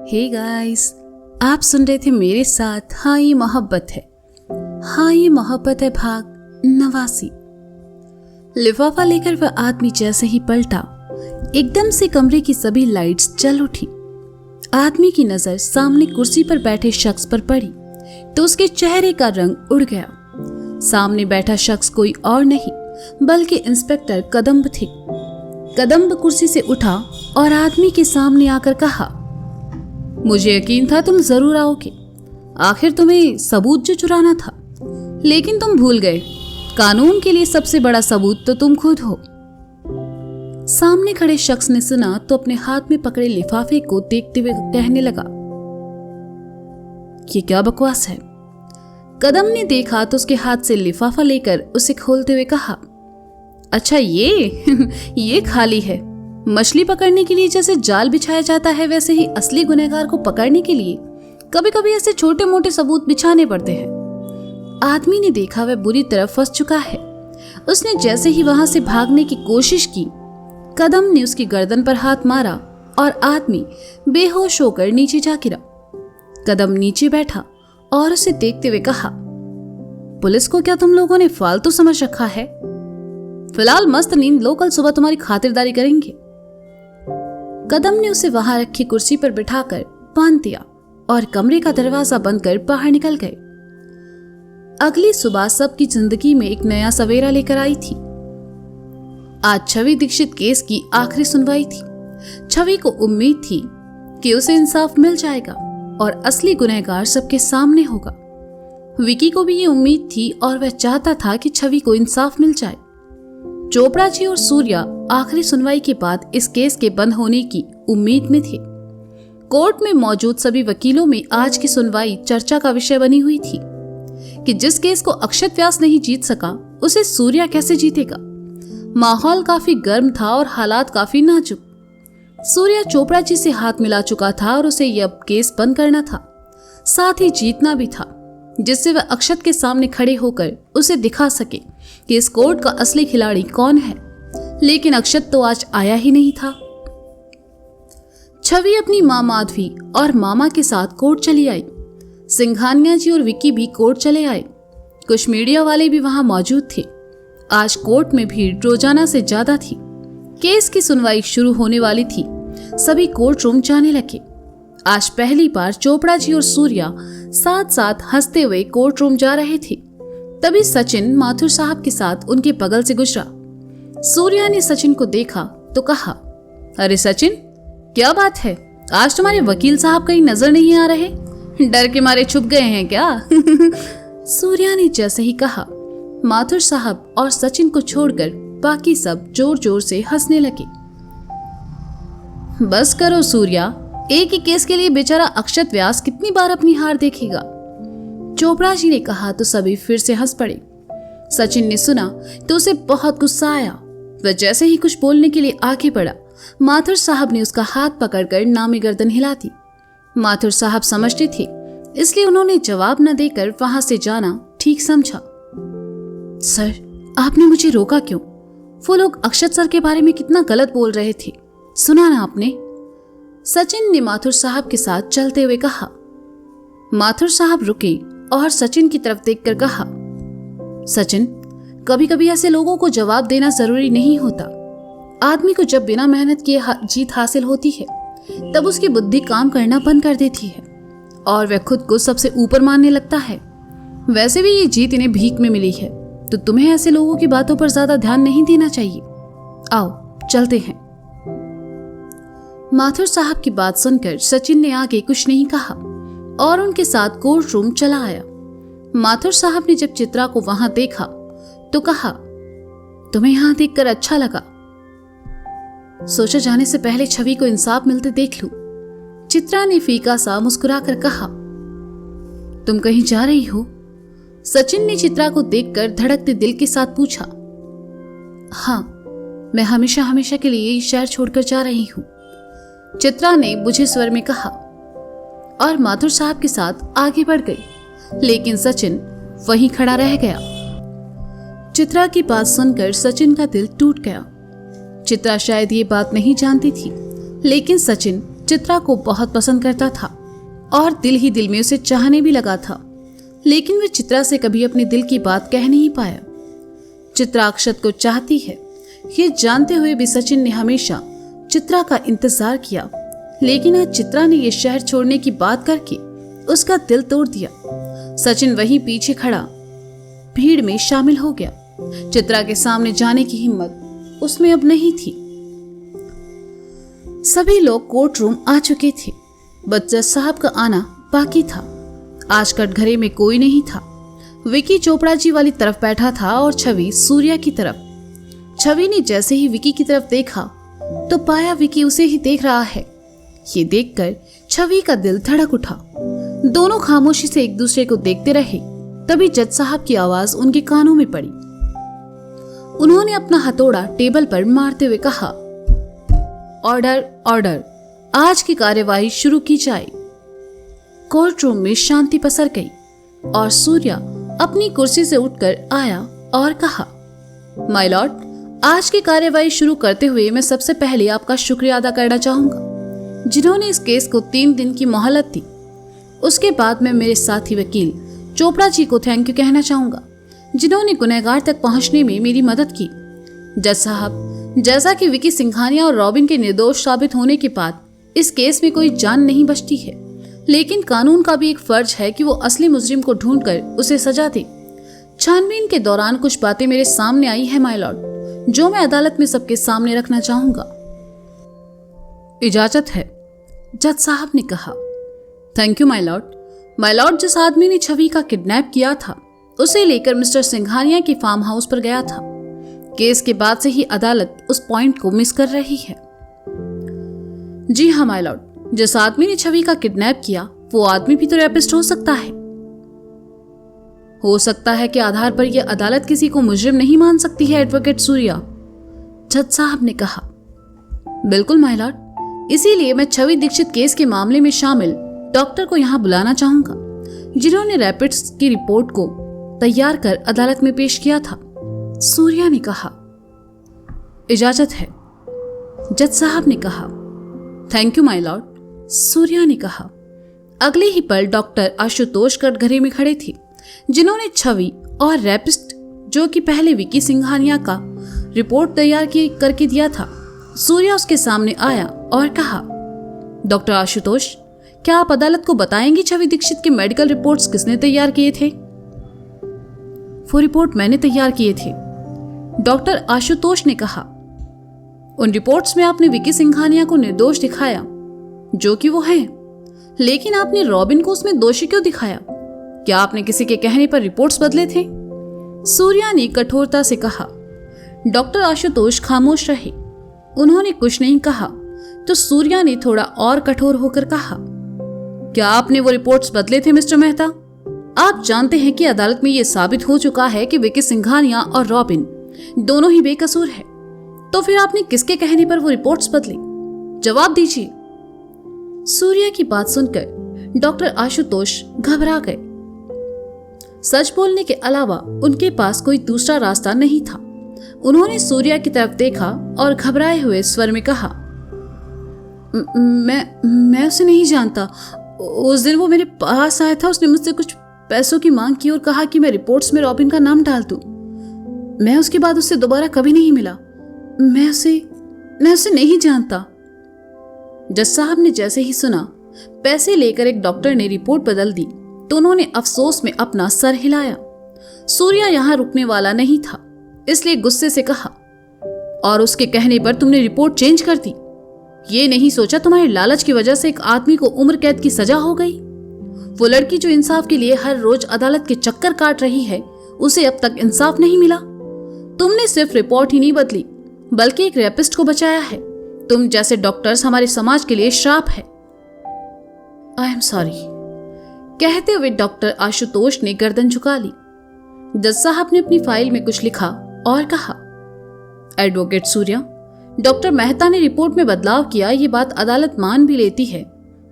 Hey guys, आप सुन रहे थे मेरे साथ हाँ ये मोहब्बत है। हाँ ये मोहब्बत है भाग 89। लिफाफा लेकर वह आदमी जैसे ही पलटा, एकदम से कमरे की सभी लाइट्स जल उठी। आदमी की नजर सामने कुर्सी पर बैठे शख्स पर पड़ी तो उसके चेहरे का रंग उड़ गया। सामने बैठा शख्स कोई और नहीं बल्कि इंस्पेक्टर कदम्ब थे। कदम्ब कुर्सी से उठा और आदमी के सामने आकर कहा, मुझे यकीन था तुम जरूर आओगे। आखिर तुम्हें सबूत जो चुराना था, लेकिन तुम भूल गए। कानून के लिए सबसे बड़ा सबूत तो तुम खुद हो। सामने खड़े शख्स ने सुना तो अपने हाथ में पकड़े लिफाफे को देखते हुए कहने लगा, ये क्या बकवास है। कदम ने देखा तो उसके हाथ से लिफाफा लेकर उसे खोलते हुए कहा, अच्छा ये खाली है। मछली पकड़ने के लिए जैसे जाल बिछाया जाता है, वैसे ही असली गुनहगार को पकड़ने के लिए कभी कभी ऐसे छोटे मोटे सबूत बिछाने पड़ते हैं। आदमी ने देखा वह बुरी तरह फंस चुका है। उसने जैसे ही वहां से भागने की कोशिश की, कदम ने उसकी गर्दन पर हाथ मारा और आदमी बेहोश होकर नीचे जा गिरा। कदम नीचे बैठा और उसे देखते हुए कहा, पुलिस को क्या तुम लोगों ने फालतू समझ रखा है? फिलहाल मस्त नींद लो, कल सुबह तुम्हारी खातिरदारी करेंगे। कदम ने उसे वहां रखी कुर्सी पर बिठाकर बांध दिया और कमरे का दरवाजा बंद कर बाहर निकल गए। अगली सुबह सबकी जिंदगी में एक नया सवेरा लेकर आई थी। आज छवि दीक्षित केस की आखिरी सुनवाई थी। छवि को उम्मीद थी कि उसे इंसाफ मिल जाएगा और असली गुनहगार सबके सामने होगा। विकी को भी ये उम्मीद थी और वह चाहता था कि छवि को इंसाफ मिल जाए। चोपड़ा जी और सूर्या आखिरी सुनवाई के बाद इस केस के बंद होने की उम्मीद में थे। कोर्ट में मौजूद सभी वकीलों में आज की सुनवाई चर्चा का विषय बनी हुई थी कि जिस केस को अक्षत व्यास नहीं जीत सका, उसे सूर्या कैसे जीतेगा। माहौल काफी गर्म था और हालात काफी नाजुक। सूर्या चोपड़ा जी से हाथ मिला चुका था और उसे यह केस बंद करना था, साथ ही जीतना भी था, जिससे वह अक्षत के सामने खड़े होकर उसे दिखा सके कि इस कोर्ट का असली खिलाड़ी कौन है। लेकिन अक्षत तो आज आया ही नहीं था। छवि अपनी मां माधवी और मामा के साथ कोर्ट चली आई। सिंघानिया जी और विक्की भी कोर्ट चले आए। कुछ मीडिया वाले भी वहां मौजूद थे। आज कोर्ट में भीड़ रोजाना से ज्यादा थी। केस की सुनवाई शुरू होने वाली थी। सभी कोर्ट रूम जाने लगे। आज पहली बार चोपड़ा जी और सूर्या साथ साथ हंसते हुए कोर्ट रूम जा रहे थे। तभी सचिन माथुर साहब के साथ उनके बगल से गुजरा। सूर्या ने सचिन को देखा तो कहा, अरे सचिन, क्या बात है, आज तुम्हारे वकील साहब कहीं नजर नहीं आ रहे? डर के मारे छुप गए हैं क्या? सूर्या ने जैसे ही कहा, माथुर साहब और सचिन को छोड़कर बाकी सब जोर जोर से हंसने लगे। बस करो सूर्या, एक ही केस के लिए बेचारा अक्षत व्यास कितनी बार अपनी हार देखेगा। चोपड़ा जी ने कहा तो सभी फिर से हंस पड़े। सचिन ने सुना तो उसे बहुत गुस्सा आया। वह जैसे ही कुछ बोलने के लिए आगे बढ़ा, माथुर साहब ने उसका हाथ पकड़कर नामी गर्दन हिला दी। माथुर साहब समझते थे, इसलिए उन्होंने जवाब न देकर वहां से जाना ठीक समझा। सर, आपने मुझे रोका क्यों? वो लोग अक्षत सर के बारे में कितना गलत बोल रहे थे, सुना ना आपने? सचिन ने माथुर साहब के साथ चलते हुए कहा। माथुर साहब रुके और सचिन की तरफ देखकर कहा, सचिन, कभी कभी ऐसे लोगों को जवाब देना जरूरी नहीं होता। आदमी को जब बिना मेहनत किए जीत हासिल होती है, तब उसकी बुद्धि काम करना बंद कर देती है और वह खुद को सबसे ऊपर मानने लगता है। वैसे भी ये जीत इन्हें भीख में मिली है, तो तुम्हें ऐसे लोगों की बातों पर ज्यादा ध्यान नहीं देना चाहिए। आओ चलते हैं। माथुर साहब की बात सुनकर सचिन ने आगे कुछ नहीं कहा और उनके साथ कोर्ट रूम चला आया। माथुर साहब ने जब चित्रा को वहां देखा तो कहा, तुम्हें यहां देखकर अच्छा लगा? सोचा जाने से पहले छवि को इंसाफ मिलते देख लूं। चित्रा ने फीका सा मुस्कुराकर कहा, तुम कहीं जा रही हो? सचिन ने चित्रा को देखकर धड़कते दिल के साथ पूछा। हाँ, मैं हमेशा हमेशा के लिए ये शहर छोड़कर जा रही हूं, चित्रा ने बुझे स्वर में कहा और माथुर साहब के साथ आगे बढ़ गई। लेकिन सचिन वहीं खड़ा रह गया। चित्रा की बात सुनकर सचिन का दिल टूट गया। चित्रा शायद ये बात नहीं जानती थी, लेकिन सचिन चित्रा को बहुत पसंद करता था और दिल ही दिल में उसे चाहने भी लगा था, लेकिन वह चित्रा से कभी अपने दिल की बात कह नहीं पाया। चित्रा अक्षत को चाहती है, ये जानते हुए भी सचिन ने हमेशा चित्रा का इंतजार किया, लेकिन आज चित्रा ने यह शहर छोड़ने की बात करके उसका दिल तोड़ दिया। सचिन वहीं पीछे खड़ा भीड़ में शामिल हो गया। चित्रा के सामने जाने की हिम्मत उसमें अब नहीं थी। सभी लोग कोर्ट रूम आ चुके थे, बस जज साहब का आना बाकी था। आज कटघरे में कोई नहीं था। विकी चोपड़ा जी वाली तरफ बैठा था और छवि सूर्या की तरफ। छवि ने जैसे ही विकी की तरफ देखा तो पाया विकी उसे ही देख रहा है। ये देखकर छवि का दिल धड़क उठा। दोनों खामोशी से एक दूसरे को देखते रहे। तभी जज साहब की आवाज उनके कानों में पड़ी। उन्होंने अपना हथौड़ा टेबल पर मारते हुए कहा, ऑर्डर ऑर्डर, आज की कार्यवाही शुरू की जाए। कोर्ट रूम में शांति पसर गई और सूर्या अपनी कुर्सी से उठकर आया और कहा, माय लॉर्ड, आज की कार्यवाही शुरू करते हुए मैं सबसे पहले आपका शुक्रिया अदा करना चाहूंगा, जिन्होंने इस केस को 3 दिन की मोहलत दी। उसके बाद मैं मेरे साथी वकील चोपड़ा जी को थैंक यू कहना चाहूंगा, जिन्होंने गुनहगार तक पहुंचने में मेरी मदद की। जज साहब, जैसा कि विकी सिंघानिया और रॉबिन के निर्दोष साबित होने के बाद इस केस में कोई जान नहीं बचती है, लेकिन कानून का भी एक फर्ज है कि वो असली मुजरिम को ढूंढकर उसे सजा दे। छानबीन के दौरान कुछ बातें मेरे सामने आई है माय लॉर्ड, जो मैं अदालत में सबके सामने रखना चाहूंगा। इजाजत है, जज साहब ने कहा। Thank you my Lord. My Lord, जिस आदमी ने छवि का किडनैप किया था उसे लेकर मिस्टर सिंघानिया के फार्म हाउस पर गया था। केस के बाद से ही अदालत उस पॉइंट को मिस कर रही है। जी हाँ माय लॉर्ड, जिस आदमी ने छवि का किडनैप किया वो आदमी भी तो रैपिस्ट हो सकता है। हो सकता है के आधार पर यह अदालत किसी को मुजरिम नहीं मान सकती है एडवोकेट सूर्या, जज साहब ने कहा। बिल्कुल माय लॉर्ड, इसीलिए मैं छवि दीक्षित केस के मामले में शामिल डॉक्टर को यहाँ बुलाना चाहूंगा, जिन्होंने रैपिड्स की रिपोर्ट को तैयार कर अदालत में पेश किया था, सूर्या ने कहा। इजाजत है, जज साहब ने कहा। Thank you my Lord, Surya ने कहा। अगले ही पल डॉक्टर आशुतोष कटघरे में खड़े थे, जिन्होंने छवि और रैपिस्ट, जो कि पहले विकी सिंघानिया का रिपोर्ट तैयार करके दिया था। सूर्या उसके सामने आया और कहा, डॉक्टर आशुतोष, क्या आप अदालत को बताएंगे छवि दीक्षित के मेडिकल रिपोर्ट्स किसने तैयार किए थे? वो रिपोर्ट मैंने तैयार किए थे, डॉक्टर आशुतोष ने कहा। उन रिपोर्ट्स में आपने विकी सिंघानिया को निर्दोष दिखाया, जो कि वो है, लेकिन आपने रॉबिन को उसमें दोषी क्यों दिखाया? क्या आपने किसी के कहने पर रिपोर्ट्स बदले थे? सूर्या ने कठोरता से कहा। डॉक्टर आशुतोष खामोश रहे। उन्होंने कुछ नहीं कहा तो सूर्या ने थोड़ा और कठोर होकर कहा, क्या आपने वो रिपोर्ट्स बदले थे मिस्टर मेहता? आप जानते हैं कि अदालत में यह साबित हो चुका है कि विकी सिंघानिया और रॉबिन दोनों ही बेकसूर है, तो फिर आपने किसके कहने पर वो रिपोर्ट्स बदले? जवाब दीजिए। सूर्या की बात सुनकर डॉक्टर आशुतोष घबरा गए। सच बोलने के अलावा उनके पास कोई दूसरा रास्ता नहीं था। उन्होंने सूर्या की तरफ देखा और घबराए हुए स्वर में कहा, मैं उसे नहीं जानता। उस दिन वो मेरे पास आया था, उसने मुझसे कुछ पैसों की मांग की और कहा कि मैं रिपोर्ट्स में रॉबिन का नाम डाल दूं। मैं उसके बाद उससे दोबारा कभी नहीं मिला। मैं उसे नहीं जानता। जज साहब ने जैसे ही सुना पैसे लेकर एक डॉक्टर ने रिपोर्ट बदल दी तो उन्होंने अफसोस में अपना सर हिलाया। सूर्या यहाँ रुकने वाला नहीं था, इसलिए गुस्से से कहा, और उसके कहने पर तुमने रिपोर्ट चेंज कर दी? ये नहीं सोचा तुम्हारे लालच की वजह से एक आदमी को उम्र कैद की सजा हो गई? वो लड़की जो इंसाफ के लिए हर रोज अदालत के चक्कर काट रही है, उसे अब तक इंसाफ नहीं मिला। तुमने सिर्फ रिपोर्ट ही नहीं बदली बल्कि एक रेपिस्ट को बचाया है। तुम जैसे डॉक्टर्स हमारे समाज के लिए श्राप है। आई एम सॉरी, कहते हुए डॉक्टर आशुतोष ने गर्दन झुका ली। जज साहब ने अपनी फाइल में कुछ लिखा और कहा, एडवोकेट सूर्या, डॉक्टर मेहता ने रिपोर्ट में बदलाव किया, ये बात अदालत मान भी लेती है,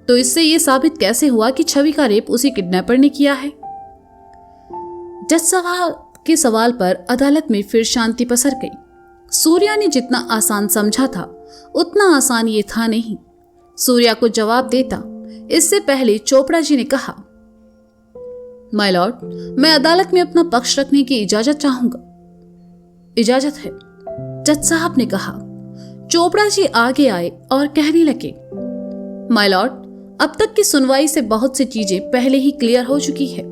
तो इससे यह साबित कैसे हुआ कि छवि का रेप उसी किडनैपर ने किया है? जज साहब के सवाल पर अदालत में फिर शांति पसर गई। सूर्या ने जितना आसान समझा था उतना आसान ये था नहीं। सूर्या को जवाब देता इससे पहले चोपड़ा जी ने कहा, माय लॉर्ड, मैं अदालत में अपना पक्ष रखने की इजाजत चाहूंगा। इजाजत है, जज साहब ने कहा। चोपड़ा जी आगे आए और कहने लगे, माय लॉर्ड, अब तक की सुनवाई से बहुत सी चीजें पहले ही क्लियर हो चुकी है।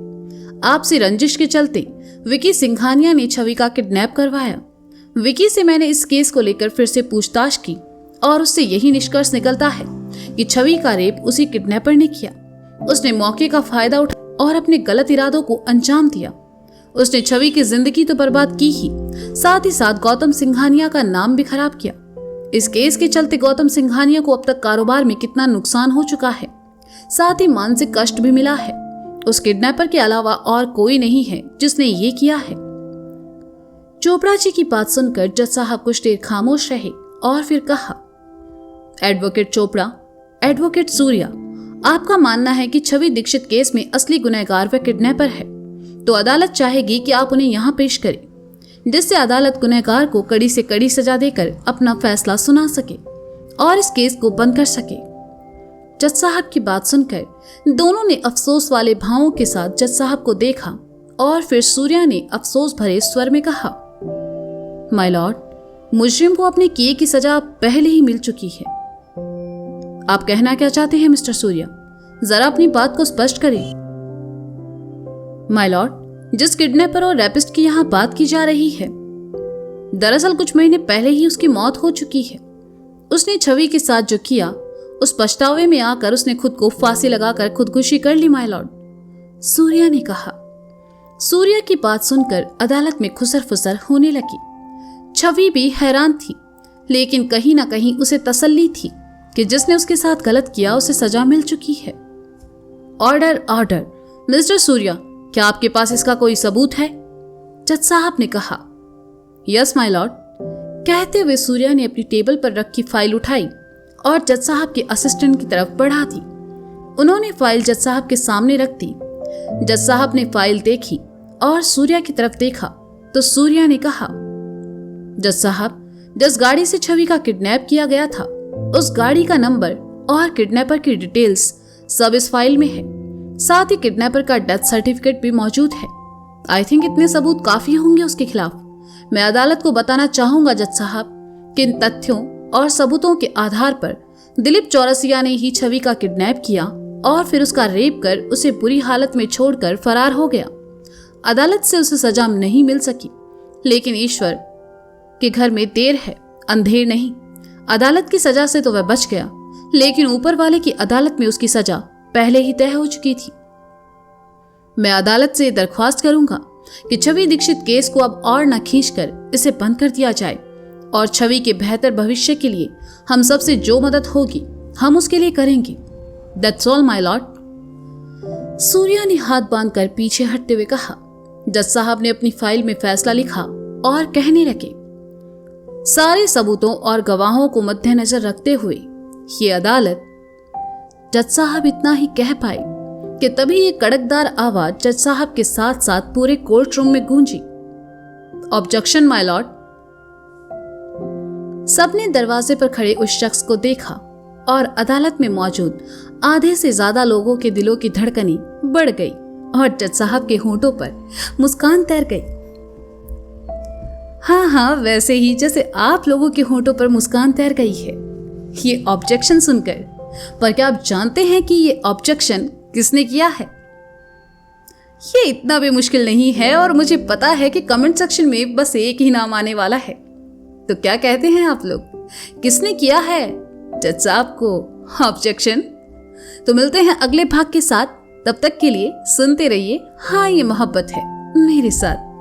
आपसी रंजिश के चलते विकी सिंघानिया ने छवि का किडनैप करवाया। विकी से मैंने इस केस को लेकर फिर से पूछताछ की और उससे यही निष्कर्ष निकलता है कि छवि का रेप उसी किडनैपर ने किया। उसने मौके का फायदा उठाया और अपने गलत इरादों को अंजाम दिया। उसने छवि की जिंदगी तो बर्बाद की ही, साथ ही साथ गौतम सिंघानिया का नाम भी खराब किया। इस केस के चलते गौतम सिंघानिया को अब तक कारोबार में कितना नुकसान हो चुका है, साथ ही मानसिक कष्ट भी मिला है। उस किडनैपर के अलावा और कोई नहीं है जिसने ये किया है। चोपड़ा जी की बात सुनकर जज साहब कुछ देर खामोश रहे और फिर कहा, एडवोकेट चोपड़ा, एडवोकेट सूर्या, आपका मानना है कि छवि दीक्षित केस में असली गुनहगार व किडनैपर है, तो अदालत चाहेगी कि आप उन्हें यहाँ पेश करें, जिससे अदालत गुनहगार को कड़ी से कड़ी सजा देकर अपना फैसला सुना सके और इस केस को बंद कर सके। जज साहब की बात सुनकर दोनों ने अफसोस वाले भावों के साथ जज साहब को देखा और फिर सूर्या ने अफसोस भरे स्वर में कहा, माय लॉर्ड, मुजरिम को अपने किए की सजा पहले ही मिल चुकी है। आप कहना क्या चाहते हैं मिस्टर सूर्या? जरा अपनी बात को स्पष्ट करें। माय लॉर्ड, जिस किडनैपर और रैपिस्ट की यहाँ बात की जा रही है, दरअसल कुछ महीने पहले ही उसकी मौत हो चुकी है। उसने छवि के साथ जो किया, उस पछतावे में आकर उसने खुद को फांसी लगाकर खुदकुशी कर ली माय लॉर्ड, सूर्या ने कहा। सूर्या की बात सुनकर अदालत में खुसर फुसर होने लगी। छवि भी हैरान थी, लेकिन कहीं ना कहीं उसे तसल्ली थी कि जिसने उसके साथ गलत किया उसे सजा मिल चुकी है। Order, order. मिस्टर सूर्या, क्या आपके पास इसका कोई सबूत है? जज साहब ने कहा। Yes my Lord. कहते हुए सूर्या ने अपनी टेबल पर रखी फाइल उठाई और जज साहब के असिस्टेंट की तरफ बढ़ा दी। उन्होंने फाइल जज साहब के सामने रख दी। जज साहब ने फाइल देखी और सूर्या की तरफ देखा तो सूर्या ने कहा, जज साहब, जिस गाड़ी से छवि का किडनैप किया गया था, उस गाड़ी का नंबर और किडनैपर की डिटेल्स सब इस फाइल में है। साथ ही किडनैपर का डेथ सर्टिफिकेट भी मौजूद है। आई थिंक इतने सबूत काफी होंगे उसके खिलाफ। मैं अदालत को बताना चाहूंगा जज साहब कि इन तथ्यों और सबूतों के आधार पर दिलीप चौरसिया ने ही छवि का किडनैप किया और फिर उसका रेप कर उसे बुरी हालत में छोड़कर फरार हो गया। अदालत से उसे सजा नहीं मिल सकी, लेकिन ईश्वर के घर में देर है, अंधेर नहीं। अदालत की सजा से तो वह बच गया, लेकिन ऊपर वाले की अदालत में उसकी सजा पहले ही तय हो चुकी थी। मैं अदालत से दरख्वास्त करूंगा कि छवि दीक्षित केस को अब और न खींचकर इसे बंद कर दिया जाए और छवि के बेहतर भविष्य के लिए हम सबसे जो मदद होगी हम उसके लिए करेंगे। That's all my Lord. Surya ने हाथ बांधकर पीछे हटते हुए कहा। जज साहब ने अपनी फाइल में फैसला लिखा और कहने लगे, सारे सबूतों और गवाहों को मद्देनजर रखते हुए ये अदालत। जज साहब इतना ही कह पाए कि तभी एक कड़कदार आवाज जज साहब के साथ साथ पूरे कोर्ट रूम में गूंजी, ऑब्जेक्शन माय लॉर्ड। सबने दरवाजे पर खड़े उस शख्स को देखा और अदालत में मौजूद आधे से ज्यादा लोगों के दिलों की धड़कनें बढ़ गई और जज साहब के होंठों पर मुस्कान तैर गई। हाँ, वैसे ही जैसे आप लोगों के होंठों पर मुस्कान तैर गई है ये ऑब्जेक्शन सुनकर। पर क्या आप जानते हैं कि ये ऑब्जेक्शन किसने किया है? ये इतना भी मुश्किल नहीं है और मुझे पता है कि कमेंट सेक्शन में बस एक ही नाम आने वाला है। तो क्या कहते हैं आप लोग, किसने किया है जज साहब को ऑब्जेक्शन? तो मिलते हैं अगले भाग के साथ। तब तक के लिए सुनते रहिए हाँ ये मोहब्बत है मेरे साथ।